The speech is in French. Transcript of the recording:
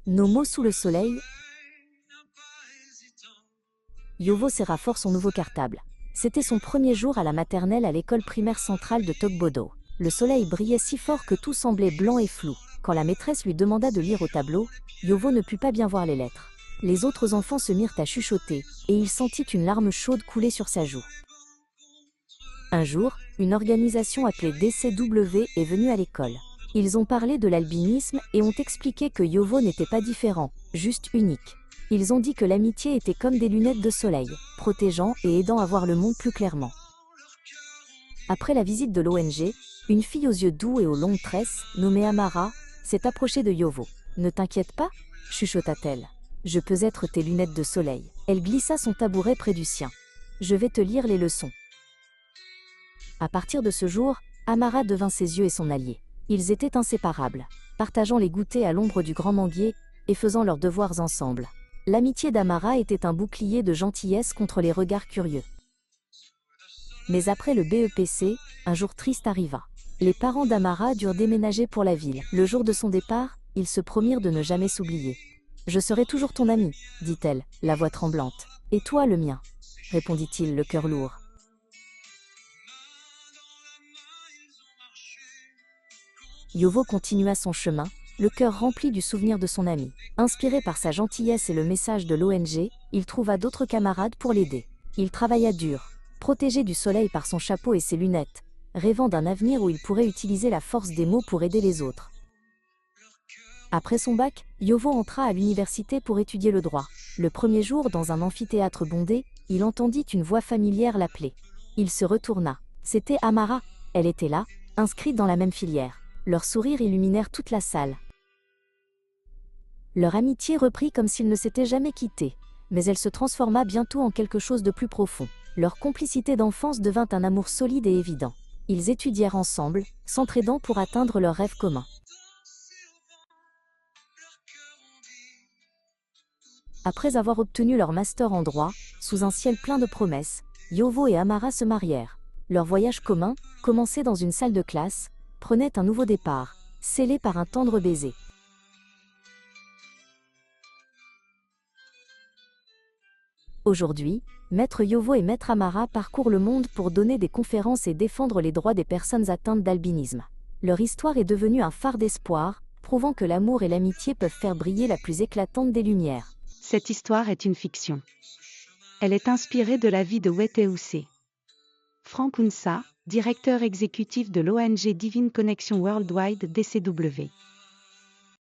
Nos mots sous le soleil. Yovo serra fort son nouveau cartable. C'était son premier jour à la maternelle à l'école primaire centrale de Tokbodo. Le soleil brillait si fort que tout semblait blanc et flou. Quand la maîtresse lui demanda de lire au tableau, Yovo ne put pas bien voir les lettres. Les autres enfants se mirent à chuchoter, et il sentit une larme chaude couler sur sa joue. Un jour, une organisation appelée DCW est venue à l'école. Ils ont parlé de l'albinisme et ont expliqué que Yovo n'était pas différent, juste unique. Ils ont dit que l'amitié était comme des lunettes de soleil, protégeant et aidant à voir le monde plus clairement. Après la visite de l'ONG, une fille aux yeux doux et aux longues tresses, nommée Amara, s'est approchée de Yovo. « Ne t'inquiète pas » chuchota-t-elle. « Je peux être tes lunettes de soleil. » Elle glissa son tabouret près du sien. « Je vais te lire les leçons. » À partir de ce jour, Amara devint ses yeux et son allié. Ils étaient inséparables, partageant les goûters à l'ombre du grand manguier et faisant leurs devoirs ensemble. L'amitié d'Amara était un bouclier de gentillesse contre les regards curieux. Mais après le BEPC, un jour triste arriva. Les parents d'Amara durent déménager pour la ville. Le jour de son départ, ils se promirent de ne jamais s'oublier. « Je serai toujours ton ami, dit-elle, la voix tremblante. « Et toi le mien, répondit-il, le cœur lourd. Yovo continua son chemin, le cœur rempli du souvenir de son ami. Inspiré par sa gentillesse et le message de l'ONG, il trouva d'autres camarades pour l'aider. Il travailla dur, protégé du soleil par son chapeau et ses lunettes, rêvant d'un avenir où il pourrait utiliser la force des mots pour aider les autres. Après son bac, Yovo entra à l'université pour étudier le droit. Le premier jour, dans un amphithéâtre bondé, il entendit une voix familière l'appeler. Il se retourna. C'était Amara. Elle était là, inscrite dans la même filière. Leurs sourires illuminèrent toute la salle. Leur amitié reprit comme s'ils ne s'étaient jamais quittés, mais elle se transforma bientôt en quelque chose de plus profond. Leur complicité d'enfance devint un amour solide et évident. Ils étudièrent ensemble, s'entraidant pour atteindre leurs rêves communs. Après avoir obtenu leur master en droit, sous un ciel plein de promesses, Yovo et Amara se marièrent. Leur voyage commun, commencé dans une salle de classe, prenait un nouveau départ, scellé par un tendre baiser. Aujourd'hui, Maître Yovo et Maître Amara parcourent le monde pour donner des conférences et défendre les droits des personnes atteintes d'albinisme. Leur histoire est devenue un phare d'espoir, prouvant que l'amour et l'amitié peuvent faire briller la plus éclatante des lumières. Cette histoire est une fiction. Elle est inspirée de la vie de Weteusse. Frank Unsa, directeur exécutif de l'ONG Divine Connection Worldwide DCW.